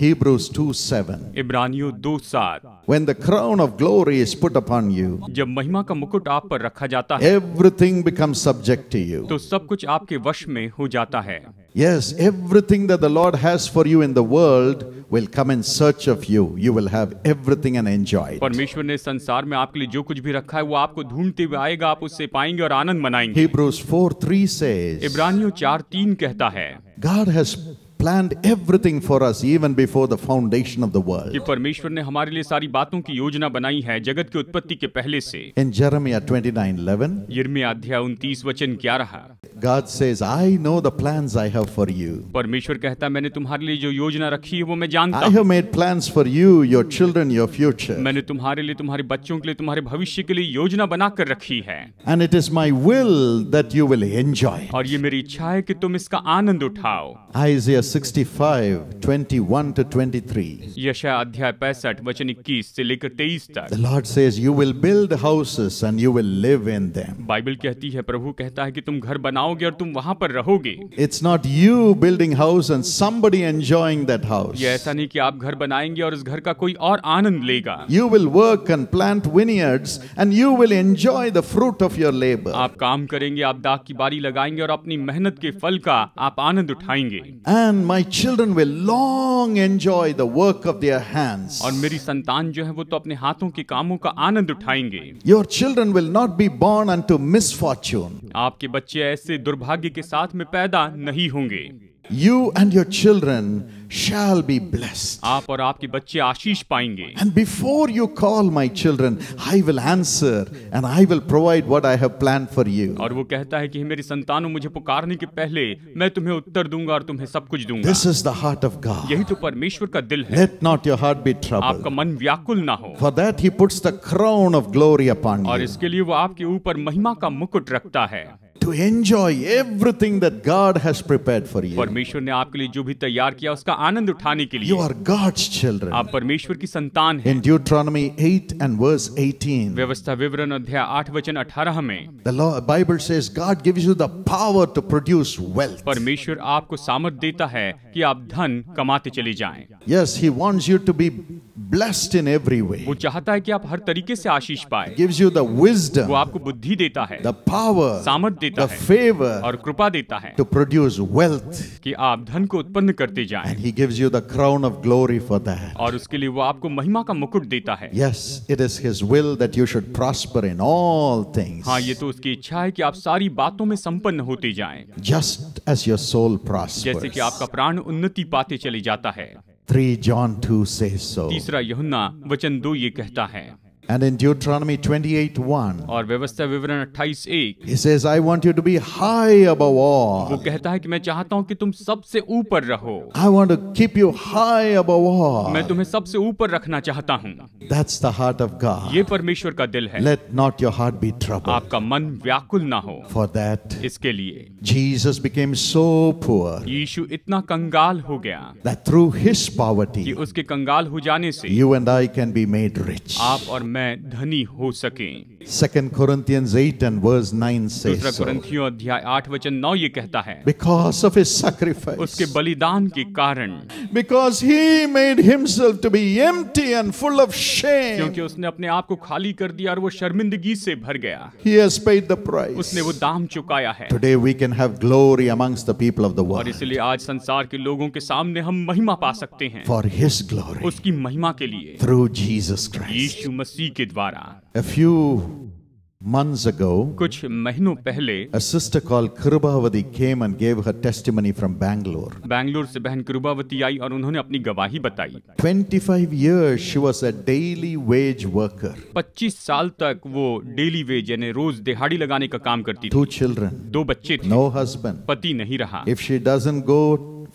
Hebrews 2:7. इब्रानियों 2:7। When the crown of glory is put upon you, जब महिमा का मुकुट आप पर रखा जाता है everything becomes subject to you. तो सब कुछ आपके वश में हो जाता है। Yes, everything that the Lord has for you in the world will come in search of you. You will have everything and enjoy it. परमेश्वर ने संसार में आपके लिए जो कुछ भी रखा है वो आपको ढूंढते हुए आएगा, आप उससे पाएंगे और आनंद मनाएंगे। Hebrews 4:3 says, इब्रानियों 4:3 कहता है God has planned everything for us even before the foundation of the world. कि परमेश्वर ने हमारे लिए सारी बातों की योजना बनाई है जगत की उत्पत्ति के पहले से। In Jeremiah 29:11, यिर्मयाह अध्याय 29 वचन 11, God says, I know the plans I have for you. परमेश्वर कहता है मैंने तुम्हारे लिए जो योजना रखी है वो मैं जानता I हूँ। have made plans for you, your children, your future. मैंने तुम्हारे लिए, तुम्हारे बच्चों के लिए, तुम्हारे भविष्य के लिए योजना बनाकर रखी है। And it is my will that you will enjoy. और ये मेरी इच्छा है कि तुम इसका आनंद उठाओ। Isaiah 65:21-23. यशायाह अध्याय 65 वचन 21 से लेकर 23 The तक Lord says, you will build houses and you will live in them. Bible कहती है, प्रभु कहता है कि तुम घर बनाओगे और तुम वहां पर रहोगे। It's not you building house and somebody enjoying that house. ये ऐसा नहीं कि आप घर बनाएंगे और उस घर का कोई और आनंद लेगा। You will work and plant vineyards and you will enjoy the fruit of your labor. आप काम करेंगे, आप दाख की बारी लगाएंगे और अपनी मेहनत के फल का आप आनंद उठाएंगे। And my children will long enjoy the work of their hands. और मेरी संतान जो है वो तो अपने हाथों के कामों का आनंद उठाएंगे। Your children will not be born unto misfortune. आपके बच्चे ऐसे दुर्भाग्य के साथ में पैदा नहीं होंगे। You and your children shall be blessed. आप और आपके बच्चे आशीष पाएंगे। And before you call my children, I will answer and I will provide what I have planned for you. और वो कहता है कि मेरी संतानों, मुझे पुकारने के पहले मैं तुम्हें उत्तर दूंगा और तुम्हें सब कुछ दूंगा। This is the heart of God. यही तो परमेश्वर का दिल है। Let not your heart be troubled. आपका मन व्याकुल ना हो। For that he puts the crown of glory upon और you. इसके लिए वो आपके ऊपर महिमा का मुकुट रखता है। To enjoy everything that God has prepared for you. परमेश्वर ने आपके लिए जो भी तैयार किया उसका आनंद उठाने के You लिए। are God's children. आप परमेश्वर की संतान हैं। In Deuteronomy 8:18, व्यवस्था विवरण अध्याय 8 वचन 18 में the Bible says God gives you the power to produce wealth. परमेश्वर आपको सामर्थ देता है कि आप धन कमाते चले जाएं। Yes, he wants you to be blessed in every way. वो चाहता है कि आप हर तरीके से आशीष पाए। Gives you the wisdom, वो आपको बुद्धि देता है, the power, सामर्थ देता the है favor और कृपा देता है to produce wealth. कि आप धन को उत्पन्न करते जाएं। And he gives you the crown of glory for that. और उसके लिए वो आपको महिमा का मुकुट देता है। Yes, it is his will that you should prosper in all things. हाँ, ये तो उसकी इच्छा है कि आप सारी बातों में संपन्न होते जाएं, Just as your soul जैसे prospers. कि आपका प्राण उन्नति पाते चले जाता है। 3 John 2 says so. तीसरा यूहन्ना वचन 2 ये कहता है। And in Deuteronomy 28:1, और व्यवस्था विवरण 28:1 he says, I want you to be high above वो all. कहता है कि मैं चाहता हूँ कि तुम सबसे ऊपर रहो। I want to keep you high above all. मैं तुम्हें सबसे ऊपर रखना चाहता हूँ। That's the heart of God. ये परमेश्वर का दिल है। Let not your heart be troubled. आपका मन व्याकुल ना हो। For that, इसके लिए Jesus became so poor यीशु इतना कंगाल हो गया that through his कि poverty, उसके कंगाल हो जाने से you and I can be made rich. आप और मैं धनी हो सकें। 2 Corinthians 8:9 दूसरा says so. कुरिन्थियों अध्याय 8 वचन 9 ये कहता है, Because of his sacrifice. उसके बलिदान के कारण, Because he made himself to be empty and full of shame. क्योंकि उसने अपने आप को खाली कर दिया और वो शर्मिंदगी से भर गया। He has paid the price. उसने वो दाम चुकाया है। Today we can have glory amongst the people of the और world इसलिए आज संसार के लोगों के सामने हम महिमा पा सकते हैं for his glory उसकी महिमा के लिए through Jesus Christ. यीशु मसीह के द्वारा। A few months ago, कुछ महीनों पहले a sister called Kribavati came and gave her testimony from Bangalore. Bangalore से बहन कृपावती आई और उन्होंने अपनी गवाही बताई। 25 years she was a daily wage worker. 25 साल तक वो डेली वेज यानी रोज दिहाड़ी लगाने का काम करती थी। 2 children, 2 बच्चे थे, no husband. पति नहीं रहा। If she doesn't go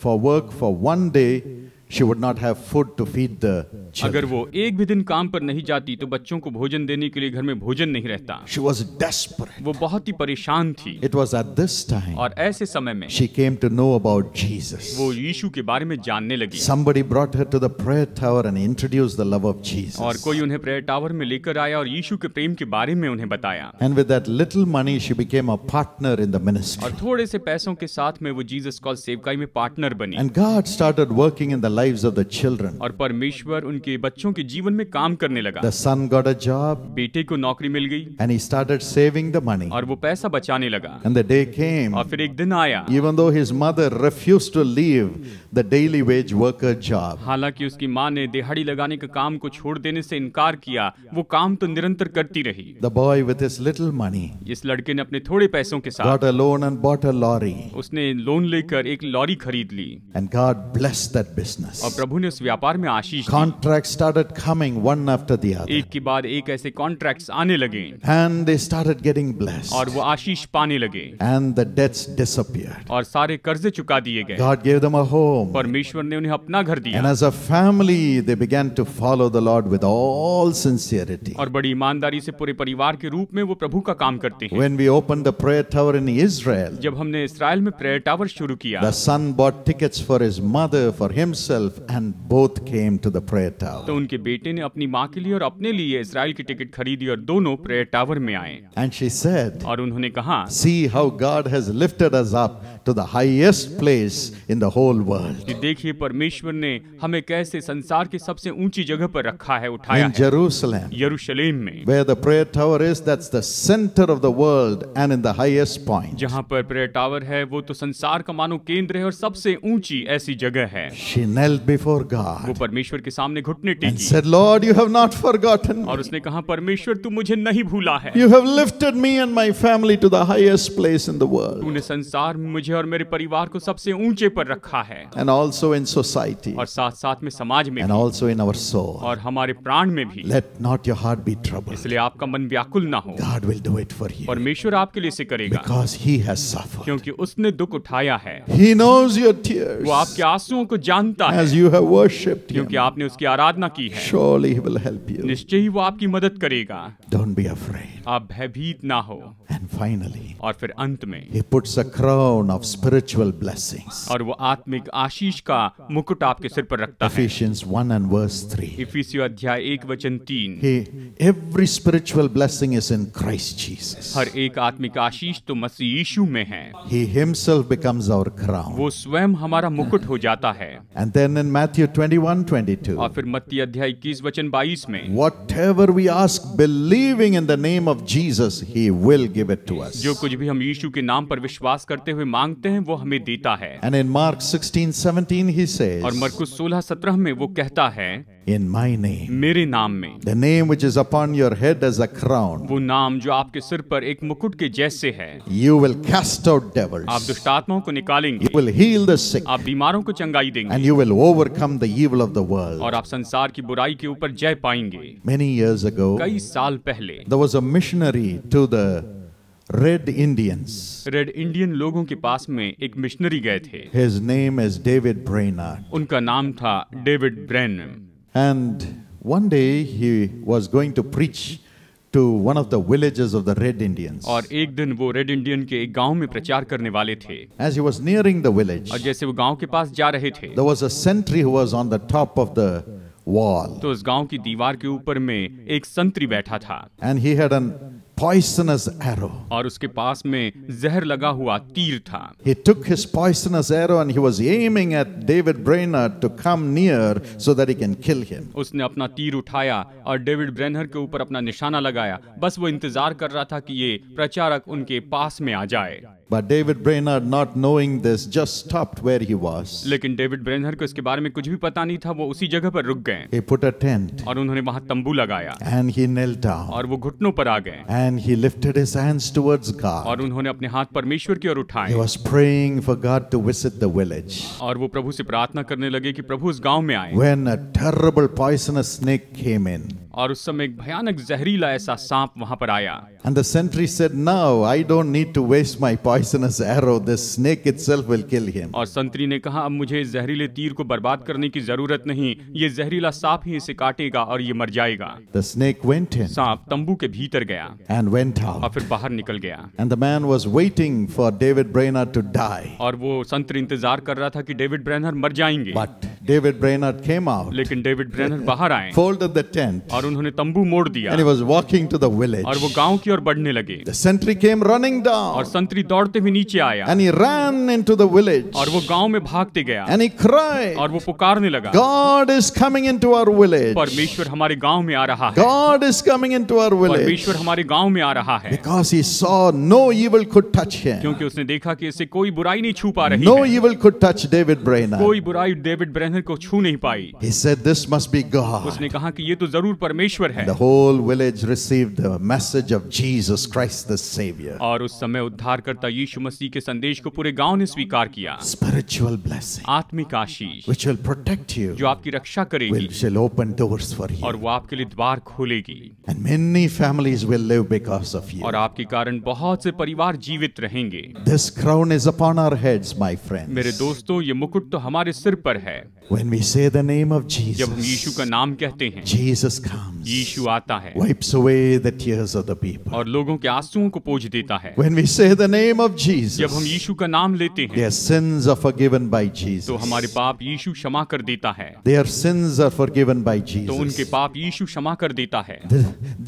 for work for one day, she would not have food to feed the अगर वो एक भी दिन काम पर नहीं जाती तो बच्चों को भोजन देने के लिए घर में भोजन नहीं रहता। She was desperate. वो बहुत ही परेशान थी। It was at this time और ऐसे समय में she came to know about Jesus. वो यीशु के बारे में जानने लगी। Somebody brought her to the prayer tower and introduced the love of Jesus. और कोई उन्हें प्रेयर टावर में लेकर आया और यीशु के प्रेम के बारे में उन्हें बताया। And with that little money, she became a partner in the ministry. और थोड़े से पैसों के साथ में वो जीसस कॉल सेवकाई में पार्टनर बनी। And God started working in the lives of the children. और परमेश्वर उनके बच्चों के जीवन में काम करने लगा। The son got a job बेटे को नौकरी मिल गई and he started saving the money. और वो पैसा बचाने लगा। And the day came, और फिर एक दिन आया, even though his mother refused to leave the daily wage worker job. हालांकि उसकी माँ ने दिहाड़ी लगाने के काम को छोड़ देने से इनकार किया, वो काम तो निरंतर करती रही। The boy with his little money इस लड़के ने अपने थोड़े पैसों के साथ got a loan and bought a lorry. उसने लोन लेकर एक लॉरी खरीद ली। And God blessed that business. और प्रभु ने उस व्यापार में आशीष दी। Contracts started coming one after the other. एक के बाद एक ऐसे कॉन्ट्रैक्ट्स आने लगे And they started getting blessed. और वो आशीष पाने लगे And the debts disappeared. और सारे कर्जे चुका दिए गए। God gave them a home. परमेश्वर ने उन्हें अपना घर दिया। And as a family, they began to follow the Lord with all sincerity. और बड़ी ईमानदारी से पूरे परिवार के रूप में वो प्रभु का काम करते हैं। When we opened the prayer tower in Israel, जब हमने इस्राएल में प्रेयर टावर शुरू किया, the son bought tickets for his mother, for himself, and both came to the prayer तो tower. उनके बेटे ने अपनी माँ के लिए और अपने लिए इस्राएल की टिकट खरीदी और दोनों प्रेयर टावर में आए। And she said, और उन्होंने कहा, see how God has lifted us up to the highest place in the whole world. कि देखिए परमेश्वर ने हमें कैसे संसार की सबसे ऊंची जगह पर रखा है, उठाया In है। Jerusalem, यरूशलेम में, where the prayer tower is, that's the center of the world and in the highest point. जहाँ पर प्रेयर टावर है वो तो संसार का मानो केंद्र है और सबसे ऊंची ऐसी जगह है। She knelt before वो God परमेश्वर के सामने घुटने and techy said, Lord, you have not forgotten और me. उसने कहा, परमेश्वर तू मुझे नहीं भूला है। You have lifted me and my family to the highest place in the world तूने संसार में मुझे और मेरे परिवार को सबसे ऊंचे पर रखा है and also in society और साथ साथ में समाज में and भी also in our soul. और हमारे प्राण में भी। Let not your heart be troubled. इसलिए आपका मन व्याकुल ना हो, God will do it for you परमेश्वर आपके लिए इसे करेगा because He has suffered. क्योंकि उसने दुख उठाया है। He knows your tears वो आपके आंसुओं को जानता है as you have worshipped Him. क्योंकि आपने उसकी आराधना की है। Surely He will help you. निश्चय ही वो आपकी मदद करेगा। Don't be afraid. आप भयभीत ना हो। And finally, और फिर अंत में He puts a crown of spiritual blessings. और वो आत्मिक आशीष का मुकुट आपके सिर पर रखता है। Ephesians 1 and verse 3. इफिसियों अध्याय 1:3। Every spiritual blessing is in Christ Jesus. हर एक आत्मिक आशीष तो मसीह यीशु में है। He Himself becomes our crown. वो स्वयं हमारा मुकुट हो जाता है। And then in Matthew 21:22, और फिर मत्ती अध्याय 21:22 में, whatever we ask, believing in the name of Jesus, He will give it to us. जो कुछ भी हम यीशु के नाम पर विश्वास करते हुए मांगते हैं वो हमें देता है। And in Mark 16:17, He और says, मरकुस 16:17 में वो कहता है, in my name, मेरे नाम में, the name which is upon your head as a crown, वो नाम जो आपके सिर पर एक मुकुट के जैसे है, you will cast out devils, आप दुष्ट आत्माओं को निकालेंगे, you will heal the sick, आप बीमारों को चंगाई देंगे and you will overcome the evil of the world. और आप संसार की बुराई के ऊपर जय पाएंगे। Many years ago, कई साल पहले there was a missionary to the Red Indians. Red Indian लोगों के पास में एक मिशनरी गए थे। His name is David Brainerd. उनका नाम था David brain. And one day he was going to preach to one of the villages of the Red Indians. और एक दिन वो रेड इंडियन के एक गांव में प्रचार करने वाले थे। As he was nearing the village, और जैसे वो गांव के पास जा रहे थे, there was a sentry who was on the top of the wall. तो उस गांव की दीवार के ऊपर में एक संतरी बैठा था And he had a poisonous arrow. और उसके पास में जहर लगा हुआ तीर था। He took his poisonous arrow and he was aiming at David Brainerd to come near so that he can kill him. उसने अपना तीर उठाया और डेविड ब्रेनर के ऊपर अपना निशाना लगाया। बस वो इंतजार कर रहा था कि ये प्रचारक उनके पास में आ जाए। But David Brainerd, not knowing this, just stopped where he was. लेकिन डेविड ब्रेनर को इसके बारे में कुछ भी पता नहीं था। वो उसी जगह पर रुक गए He put a tent और उन्होंने वहां तंबू लगाया and he knelt down और वो घुटनों पर आ गए and he lifted his hands towards God. और उन्होंने अपने हाथ परमेश्वर की ओर He उठाए was praying for God to visit the village और वो प्रभु से प्रार्थना करने लगे कि प्रभु उस गांव में आए। when a terrible poisonous snake came in. और उस समय एक भयानक जहरीला ऐसा सांप वहां पर आया। And the sentry said, "No, I don't need to waste my poisonous arrow. The snake itself will kill him." और संतरी ने कहा, अब मुझे इस जहरीले तीर को बर्बाद करने की जरूरत नहीं, ये जहरीला सांप ही इसे काटेगा और ये मर जाएगा। The snake went in सांप तंबू के भीतर गया and went और out. फिर बाहर निकल गया। And the man was waiting for David Brainerd to die. और वो संतरी इंतजार कर रहा था कि डेविड ब्रेनर मर जाएंगे। But David Brainerd came out, लेकिन डेविड ब्रेनर बाहर आए folded the tent, और उन्होंने तंबू मोड़ दिया and he was walking to the village. और वो गांव की ओर बढ़ने लगे। The sentry came running और down, संतरी दौड़ते हुए नीचे आया and he ran into the village, और वो गांव में भागते गया and he cried, और वो पुकारने लगा, "God is coming into our village. परमेश्वर हमारे गांव में आ रहा है, God is coming into our village." परमेश्वर हमारे गांव में आ रहा है। Because he saw no evil could touch him. क्योंकि उसने देखा कि इससे कोई बुराई नहीं छू पा रही No है, evil could touch David Brainerd. कोई बुराई डेविड ब्रेनर को छू नहीं पाई। He said, "This must be God." उसने कहा कि ये तो जरूर परमेश्वर है। The whole village received the message of Jesus Christ the Savior. और उस समय उद्धारकर्ता यीशु मसीह के संदेश को पूरे गांव ने स्वीकार किया। Spiritual blessing, आत्मिक आशीष which will protect you, जो आपकी रक्षा करेगी shall open doors for you. और वो आपके लिए द्वार खोलेगी And many families will live because of you. और आपके कारण बहुत से परिवार जीवित रहेंगे। This crown is upon our heads, my friends. मेरे दोस्तों, ये मुकुट तो हमारे सिर पर है। When we say the name of जब हम यीशु Jesus, का नाम कहते हैं, Jesus comes, यीशु आता है wipes away the tears of the people. और लोगों के आंसुओं को पोंछ देता है। When we say the name of जब हम Jesus, यीशु का नाम लेते हैं their sins are forgiven by तो Jesus. हमारे पाप यीशु क्षमा कर देता है, Their sins are forgiven by तो उनके Jesus. पाप यीशु क्षमा कर देता है।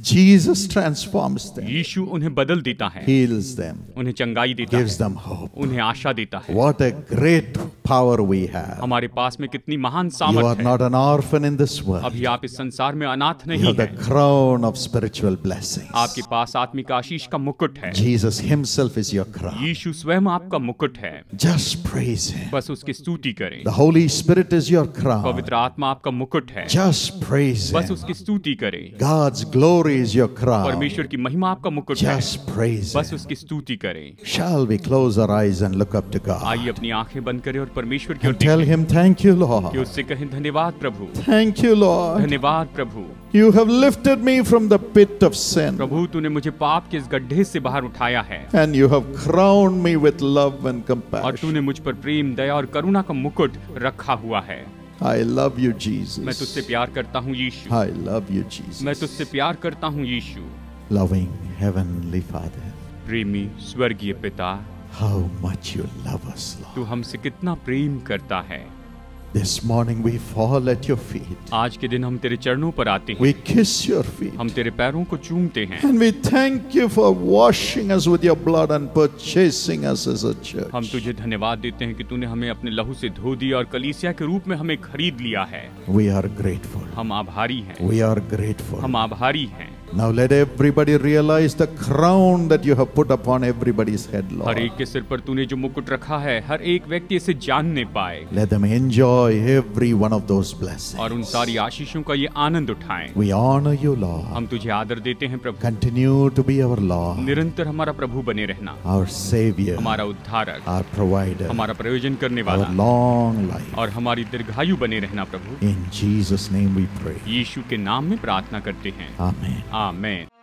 Jesus transforms them, यीशु उन्हें बदल देता है, heals them, उन्हें चंगाई देता gives है, them hope. उन्हें आशा देता है। What a great power we have. हमारे पास में कितनी महान You are सामर्थ है। not an orphan in this world. अभी आप इस संसार में अनाथ You नहीं have the हैं। crown of spiritual blessings. आपके पास आत्मिक आशीष का मुकुट है। Jesus himself is your crown. यीशु स्वयं आपका मुकुट है। Just praise him. बस उसकी स्तुति करें। The Holy Spirit is your crown. पवित्र आत्मा आपका मुकुट है। Just praise बस him. उसकी स्तुति करें। God's glory is your crown. परमेश्वर की महिमा आपका मुकुट है। Just praise बस him. उसकी स्तुति करें। Shall we close our eyes and look up to God आइए अपनी आंखें बंद करें और परमेश्वर की ओर and tell देखें him, "Thank you, कि Lord. उससे कहें, धन्यवाद प्रभु, Thank you, Lord. धन्यवाद प्रभु। You have lifted me from the pit of sin, प्रभु तूने मुझे पाप के इस गड्ढे से बाहर उठाया है and you have crowned me with love and और compassion. तूने मुझ पर प्रेम, दया और करुणा का मुकुट रखा हुआ है। I love you, मैं तुझसे Jesus. प्यार करता हूँ यीशु, I love you, मैं Jesus. तुझसे प्यार करता हूँ यीशु। Loving Heavenly Father, प्रेमी स्वर्गीय पिता, how much you love us, Lord. तू हमसे कितना प्रेम करता है। This morning we fall at your feet. आज के दिन हम तेरे चरणों पर आते हैं, We kiss your feet. हम तेरे पैरों को चूमते हैं। And we thank you for washing us with your blood and purchasing us as a church. हम तुझे धन्यवाद देते हैं कि तूने हमें अपने लहू से धो दिया और कलीसिया के रूप में हमें खरीद लिया है। We are grateful. हम आभारी हैं, We are grateful. हम आभारी हैं। Now let everybody realize the crown that you have put upon everybody's head, her Lord. एक के सिर पर तूने जो मुकुट रखा है, हर एक व्यक्ति इसे जानने पाए Let them enjoy every one of those blessings. और उन सारी आशीषों का ये आनंद उठाएं। We honor you, Lord. हम तुझे आदर देते हैं प्रभु, Continue to be our Lord, निरंतर हमारा प्रभु बने रहना, our Savior, हमारा उद्धारक, our Provider, हमारा प्रयोजन करने our वाला long life. और हमारी दीर्घायु बने रहना प्रभु। In Jesus' name we pray. यीशु के नाम में प्रार्थना करते हैं, Amen. आमेन।